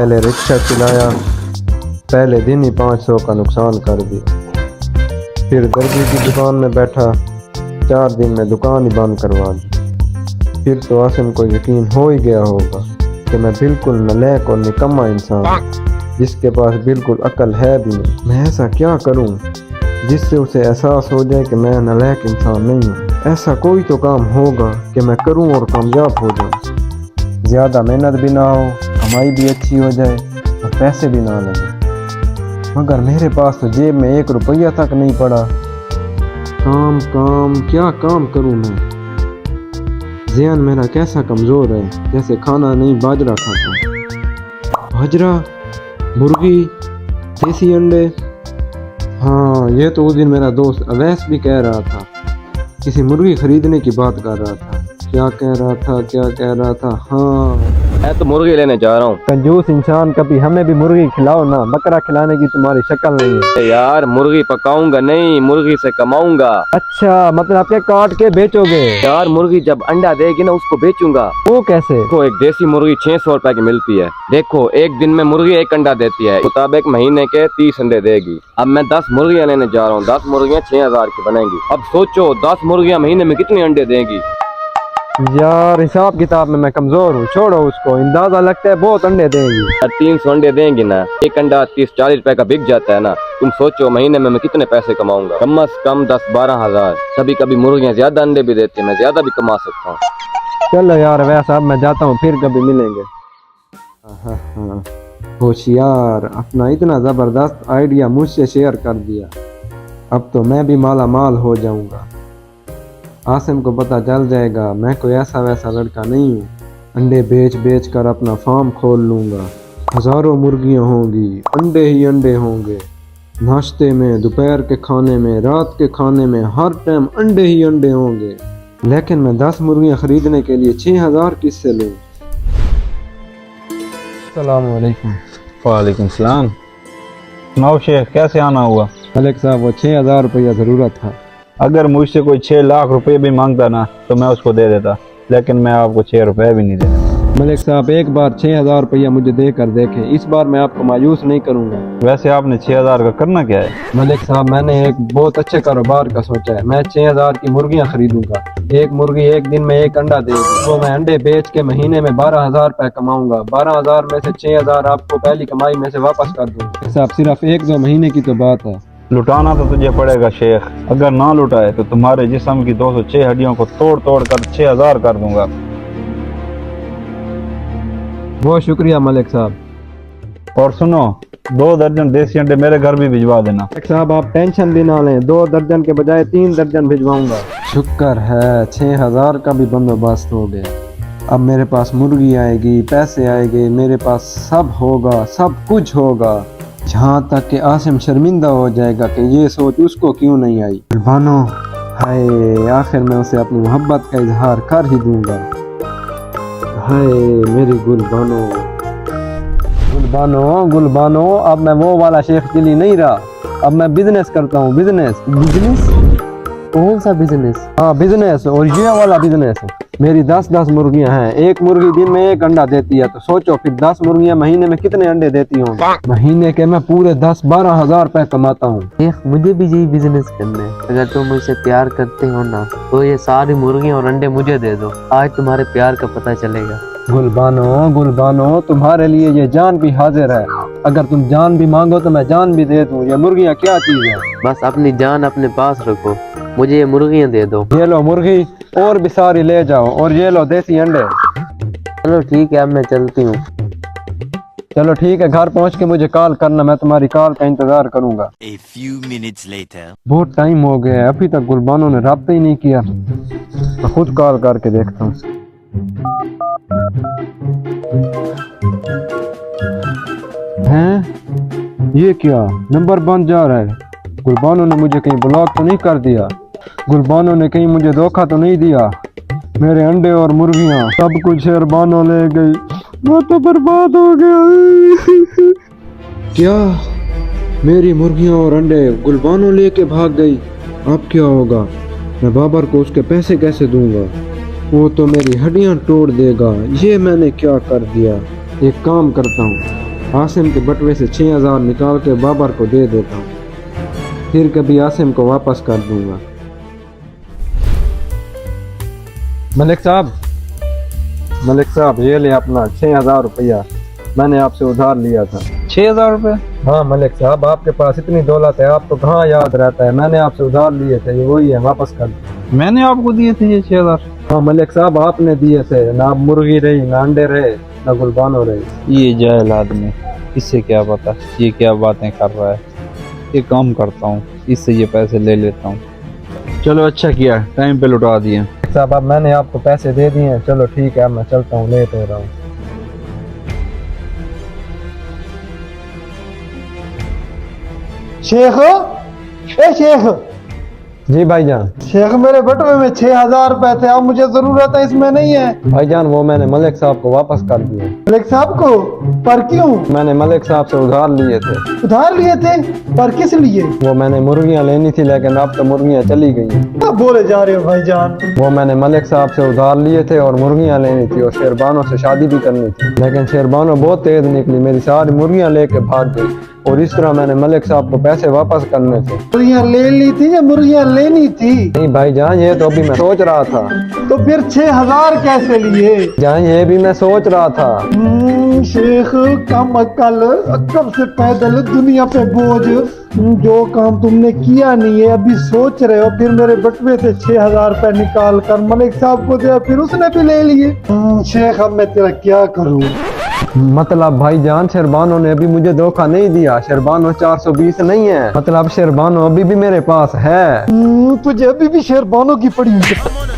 पहले रिक्शा चलाया, पहले दिन ही 500 का नुकसान कर दिया। फिर दर्जी की दुकान में बैठा, 4 दिन में दुकान ही बंद करवा दी। फिर तो आसिम को यकीन हो ही गया होगा कि मैं बिल्कुल नालायक और निकम्मा इंसान हूँ, जिसके पास बिल्कुल अक्ल है भी नहीं। मैं ऐसा क्या करूँ जिससे उसे एहसास हो जाए कि मैं नालायक इंसान नहीं हूँ। ऐसा कोई तो काम होगा कि मैं करूँ और कामयाब हो जाऊँ। ज़्यादा मेहनत भी ना हो, कमाई भी अच्छी हो जाए और पैसे भी ना लगे। मगर मेरे पास तो जेब में 1 रुपया तक नहीं पड़ा। काम क्या काम करूँ मैं? ज़हन मेरा कैसा कमज़ोर है, जैसे खाना नहीं बाजरा खाता। बाजरा, मुर्गी, देसी अंडे। हाँ, ये तो उस दिन मेरा दोस्त अवैस भी कह रहा था, किसी मुर्गी खरीदने की बात कर रहा था। क्या कह रहा था? हाँ, मैं तो मुर्गी लेने जा रहा हूँ। कंजूस इंसान, कभी हमें भी मुर्गी खिलाओ ना। बकरा खिलाने की तुम्हारी शक्ल नहीं है। यार मुर्गी पकाऊंगा नहीं, मुर्गी से कमाऊंगा। अच्छा, मतलब आप ये काट के बेचोगे? यार मुर्गी जब अंडा देगी ना, उसको बेचूंगा। वो कैसे? देखो, एक देसी मुर्गी 600 रुपए की मिलती है। देखो, एक दिन में मुर्गी 1 अंडा देती है, मुताबिक महीने के 30 अंडे देगी। अब मैं 10 मुर्गियां लेने जा रहा हूँ। 10 मुर्गियां 6000 की बनेंगी। अब सोचो 10 मुर्गियां महीने में कितने अंडे देंगी। यार हिसाब किताब में मैं कमजोर हूँ, छोड़ो उसको। अंदाजा लगता है बहुत अंडे देंगी। 300 अंडे देंगी ना। 1 अंडा 30-40 रुपए का बिक जाता है ना। तुम सोचो महीने में मैं कितने पैसे कमाऊंगा। कम से कम 10-12 हजार। कभी कभी मुर्गियां ज्यादा अंडे भी देती है, मैं ज्यादा भी कमा सकता हूँ। चलो यार, वैसा अब मैं जाता हूँ, फिर कभी मिलेंगे। हाँ, होशियार, अपना इतना जबरदस्त आइडिया मुझसे शेयर कर दिया। अब तो मैं भी माला माल हो जाऊंगा। आसिम को पता चल जाएगा मैं कोई ऐसा वैसा लड़का नहीं हूँ। अंडे बेच कर अपना फार्म खोल लूँगा। हज़ारों मुर्गियाँ होंगी, अंडे ही अंडे होंगे। नाश्ते में, दोपहर के खाने में, रात के खाने में, हर टाइम अंडे ही अंडे होंगे। लेकिन मैं 10 मुर्गियाँ खरीदने के लिए 6000 किससे लूँ? अस्सलाम वालेकुम। वालेकुम सलाम। सुनाओ शेख, कैसे आना हुआ? मलिक साहब, वो 6000 रुपया ज़रूरत था। अगर मुझसे कोई 6 लाख रुपए भी मांगता ना तो मैं उसको दे देता, लेकिन मैं आपको 6 रुपए भी नहीं देता। मलिक साहब, एक बार 6000 रुपया मुझे देकर देखें, इस बार मैं आपको मायूस नहीं करूँगा। वैसे आपने 6000 का करना क्या है? मलिक साहब, मैंने एक बहुत अच्छे कारोबार का सोचा है। मैं 6000 की मुर्गियाँ खरीदूंगा। एक मुर्गी एक दिन में 1 अंडा देगी, तो मैं अंडे बेच के महीने में 12000 रुपये कमाऊंगा। 12000 में से 6000 आपको पहली कमाई में से वापस कर दूंगा। साहब, सिर्फ 1-2 महीने की तो बात है। लुटाना तो तुझे पड़ेगा शेख। अगर ना लुटाए तो तुम्हारे जिस्म की 206 हड्डियों को तोड़ कर 6000 कर दूंगा। बहुत शुक्रिया मलिक साहब। और सुनो, 2 दर्जन देसी अंडे मेरे घर भी भिजवा देना। मलिक साहब, आप टेंशन भी ना लें, 2 दर्जन के बजाय 3 दर्जन भिजवाऊंगा। शुक्र है 6000 का भी बंदोबस्त हो गया। अब मेरे पास मुर्गी आएगी, पैसे आएंगे, मेरे पास सब होगा, सब कुछ होगा। जहाँ तक कि आसिम शर्मिंदा हो जाएगा कि ये सोच उसको क्यों नहीं आई। गुलबानो, हाय, आखिर मैं उसे अपनी मोहब्बत का इजहार कर ही दूंगा। हाय मेरी गुलबानो। गुलबानो, अब मैं वो वाला शेख दिली नहीं रहा। अब मैं बिजनेस करता हूँ। बिजनेस? कौन सा बिजनेस? हाँ, बिजनेस, और ये वाला बिजनेस। मेरी 10 मुर्गियां हैं। एक मुर्गी दिन में 1 अंडा देती है, तो सोचो फिर 10 मुर्गियां महीने में कितने अंडे देती होंगी। महीने के मैं पूरे 10-12 हजार रुपए कमाता हूँ। मुझे भी यही बिजनेस करना है। अगर तुम मुझसे प्यार करते हो ना, तो ये सारी मुर्गियां और अंडे मुझे दे दो। आज तुम्हारे प्यार का पता चलेगा। गुलबानो, तुम्हारे लिए ये जान भी हाजिर है। अगर तुम जान भी मांगो तो मैं जान भी दे दूँ। ये मुर्गियाँ क्या चीज है? बस अपनी जान अपने पास रखो, मुझे ये मुर्गियां दे दो। ये लो मुर्गी, और भी सारी ले जाओ, और ये लो देसी अंडे। चलो ठीक है, अब मैं चलती हूँ। चलो ठीक है, घर पहुँच के मुझे कॉल करना, मैं तुम्हारी कॉल का इंतजार करूंगा। A few minutes later. बहुत टाइम हो गया है, अभी तक गुलबानो ने राब्ता ही नहीं किया। मैं खुद कॉल करके देखता हूँ। हैं? ये क्या नंबर बंद जा रहा है? गुलबानो ने मुझे कहीं ब्लॉक तो नहीं कर दिया? गुलबानो ने कहीं मुझे धोखा तो नहीं दिया? मेरे अंडे और मुर्गियाँ सब कुछ शेरबानो ले गई, मैं तो बर्बाद हो गया। क्या मेरी मुर्गियाँ और अंडे गुलबानो लेके भाग गई? अब क्या होगा? मैं बाबर को उसके पैसे कैसे दूंगा? वो तो मेरी हड्डियाँ तोड़ देगा। ये मैंने क्या कर दिया? एक काम करता हूँ, आसिम के बटवे से 6000 निकाल के बाबर को दे देता हूँ, फिर कभी आसिम को वापस कर दूंगा। मलिक साहब ये ले अपना 6000 रुपया, मैंने आपसे उधार लिया था। 6000 रुपये? हाँ मलिक साहब, आपके पास इतनी दौलत है, आपको कहाँ याद रहता है। मैंने आपसे उधार लिए थे, ये वही है, वापस कर दो। मैंने आपको दिए थे ये 6000? हाँ मलिक साहब, आपने दिए थे। ना मुर्गी रही, ना अंडे रहे, ना गुलबानो रही। ये जाहिल आदमी, इससे क्या पता ये क्या बातें कर रहा है। ये काम करता हूँ, इससे ये पैसे ले लेता हूँ। चलो अच्छा किया, टाइम पे लौटा दिए। साहब अब मैंने आपको पैसे दे दिए हैं, चलो ठीक है, मैं चलता हूँ, लेट हो रहा हूँ। शेख जी भाईजान। शेख मेरे बटुए में 6000 रुपए थे, अब मुझे जरूरत है, इसमें नहीं है। भाईजान वो मैंने मलिक साहब को वापस कर दिए। मलिक साहब को? पर क्यों? मैंने मलिक साहब से उधार लिए थे। उधार लिए थे? पर किस लिए? वो मैंने मुर्गियां लेनी थी, लेकिन अब तो मुर्गियां चली गई। क्या बोले जा रहे हो भाईजान? वो मैंने मलिक साहब से उधार लिए थे और मुर्गियां लेनी थी और शेरबानो से शादी भी करनी थी, लेकिन शेरबानो बहुत तेज निकली, मेरी सारी मुर्गियां लेके भाग गई और इस तरह मैंने मलिक साहब को पैसे वापस करने थे। मुर्गियां ले ली थी या मुर्गियां लेनी थी? नहीं भाईजान, ये तो अभी मैं सोच रहा था। तो फिर 6000 कैसे लिए? जान ये भी मैं सोच रहा था। शेख कम अक्ल से पैदल दुनिया पे बोझ। जो काम तुमने किया नहीं है, अभी सोच रहे हो, फिर मेरे बटुए से 6000 रुपए निकाल कर मलिक साहब को दिया, फिर उसने भी ले लिए। शेख अब मैं तेरा क्या करूं? मतलब भाईजान शेरबानो ने अभी मुझे धोखा नहीं दिया, शेरबानो 420 नहीं है, मतलब शेरबानो अभी भी मेरे पास है। तुझे अभी भी शेरबानो की पड़ी हुई है।